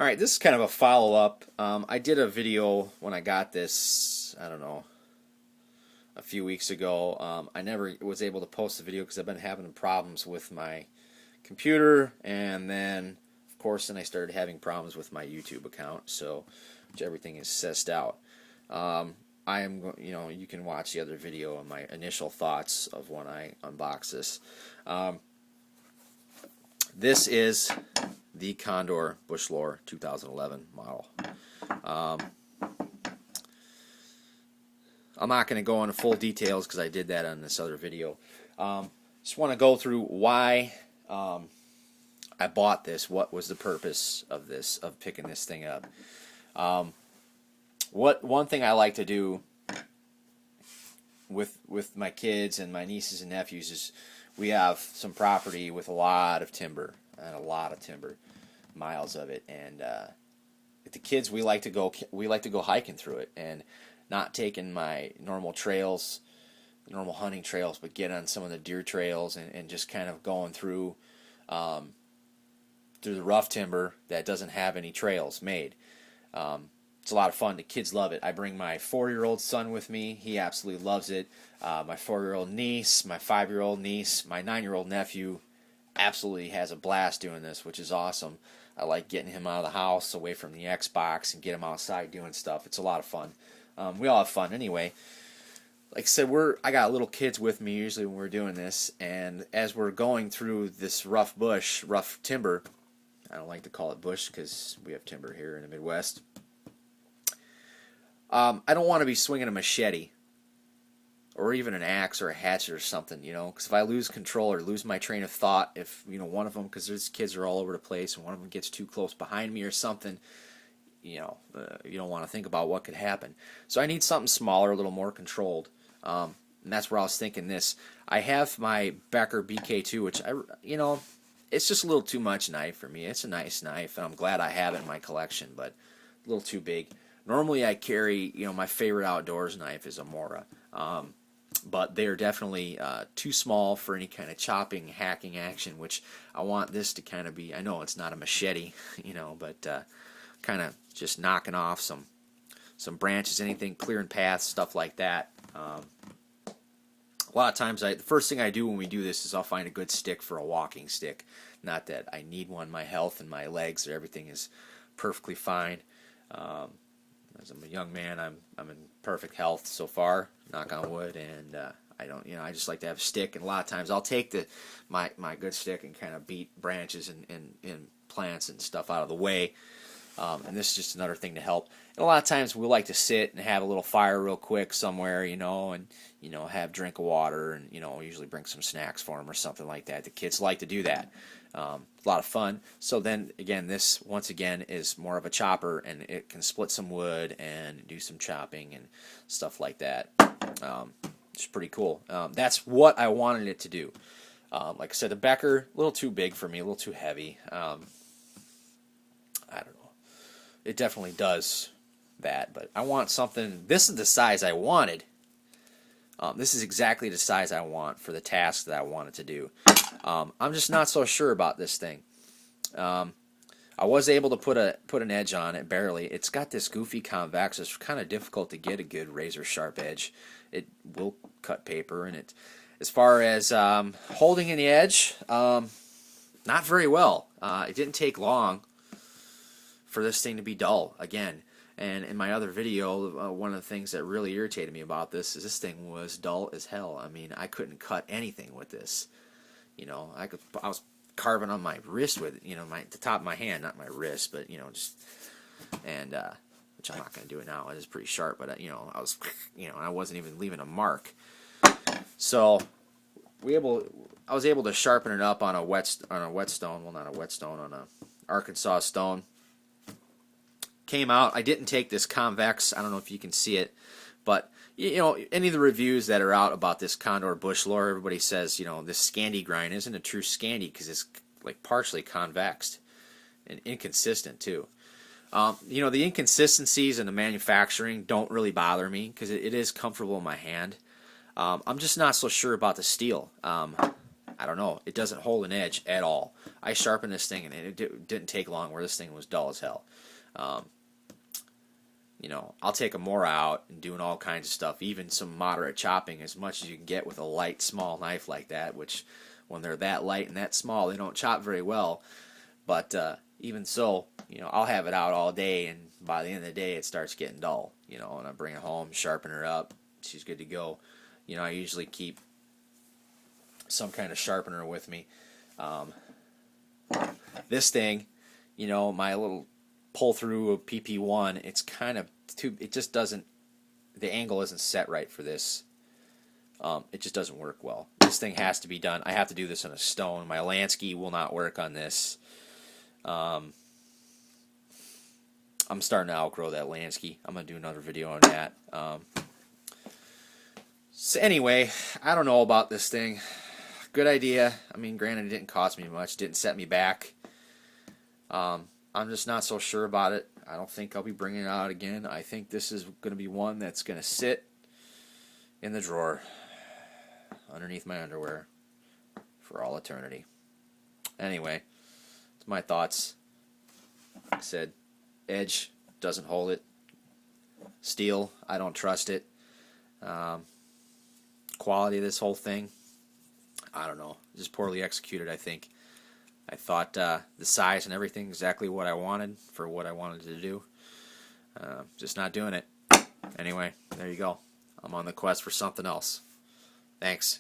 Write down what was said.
Alright, this is kind of a follow-up. I did a video when I got this, I don't know, a few weeks ago. I never was able to post the video because I've been having problems with my computer, and then, of course, then I started having problems with my YouTube account, so which everything is sussed out. I am, you can watch the other video on my initial thoughts of when I unbox this. This is the Condor Bushlore 2011 model. I'm not going to go into full details because I did that on this other video. Just want to go through why I bought this. What was the purpose of this, of picking this thing up? One thing I like to do with my kids and my nieces and nephews is we have some property with a lot of timber, miles of it, and the kids, we like to go hiking through it, and not taking my normal trails, normal hunting trails, but get on some of the deer trails and just kind of going through the rough timber that doesn't have any trails made. It's a lot of fun. The kids love it. I bring my 4-year-old son with me. He absolutely loves it. My 4-year-old niece, my 5-year-old niece, my 9-year-old nephew absolutely has a blast doing this, which is awesome. I like getting him out of the house, away from the Xbox, and get him outside doing stuff. It's a lot of fun. We all have fun anyway. Like I said, I got little kids with me usually when we're doing this, and as we're going through this rough timber, I don't like to call it bush because we have timber here in the Midwest. I don't want to be swinging a machete or even an axe or a hatchet or something, because if I lose control or lose my train of thought, if one of them, because these kids are all over the place, and one of them gets too close behind me or something, you don't want to think about what could happen. So I need something smaller, a little more controlled, and that's where I was thinking this. I have my Becker BK2, which it's just a little too much knife for me. It's a nice knife, and I'm glad I have it in my collection, but a little too big. Normally I carry, my favorite outdoors knife is a Mora, but they're definitely too small for any kind of chopping, hacking action, which I want this to kind of be. I know it's not a machete, but kind of just knocking off some branches, anything, clearing paths, stuff like that. A lot of times, the first thing I do when we do this is I'll find a good stick for a walking stick. Not that I need one. My health and my legs, everything is perfectly fine. As I'm a young man, I'm in perfect health so far, knock on wood, and I don't, I just like to have a stick, and a lot of times I'll take my good stick and kind of beat branches and plants and stuff out of the way, and this is just another thing to help. And a lot of times we like to sit and have a little fire real quick somewhere, and have a drink of water, and usually bring some snacks for them or something like that. The kids like to do that. A lot of fun. So then again, this once again is more of a chopper, and it can split some wood and do some chopping and stuff like that. It's pretty cool. That's what I wanted it to do. Like I said, the Becker, a little too big for me, a little too heavy. I don't know. It definitely does that, but I want something. This is the size I wanted. This is exactly the size I want for the task that I wanted to do. I'm just not so sure about this thing. I was able to put an edge on it, barely. It's got this goofy convex. It's kind of difficult to get a good razor sharp edge. It will cut paper, and as far as holding the edge, not very well. It didn't take long for this thing to be dull again. And in my other video, one of the things that really irritated me about this is this thing was dull as hell. I mean, I couldn't cut anything with this. I was carving on my wrist with it, the top of my hand, not my wrist, but which I'm not going to do it now. It is pretty sharp, but I wasn't even leaving a mark. So I was able to sharpen it up on a whetstone. Well, not a whetstone, on a Arkansas stone. Came out. I didn't take this convex. I don't know if you can see it, but any of the reviews that are out about this Condor Bushlore, everybody says this Scandi grind isn't a true Scandi because it's like partially convexed and inconsistent too. The inconsistencies in the manufacturing don't really bother me because it is comfortable in my hand. I'm just not so sure about the steel. I I don't know. It doesn't hold an edge at all. I sharpened this thing, and it didn't take long where this thing was dull as hell. You know, I'll take a Mora out and doing all kinds of stuff, even some moderate chopping, as much as you can get with a light, small knife like that, which when they're that light and that small, they don't chop very well. But even so, you know, I'll have it out all day, and by the end of the day, it starts getting dull, you know, and I bring it home, sharpen her up, she's good to go. You know, I usually keep some kind of sharpener with me. This thing, you know, my little pull through of PP1, it's kind of too, it just doesn't, the angle isn't set right for this. It just doesn't work well. This thing has to be done. I have to do this on a stone. My Lansky will not work on this. I'm starting to outgrow that Lansky. I'm going to do another video on that. So anyway, I don't know about this thing. Good idea. I mean, granted, it didn't cost me much. Didn't set me back. I'm just not so sure about it. I don't think I'll be bringing it out again. I think this is going to be one that's going to sit in the drawer underneath my underwear for all eternity. Anyway, it's my thoughts. Like I said, edge, doesn't hold it. Steel, I don't trust it. Quality of this whole thing, I don't know. Just poorly executed, I think. I thought the size and everything exactly what I wanted for what I wanted to do. Just not doing it. Anyway, there you go. I'm on the quest for something else. Thanks.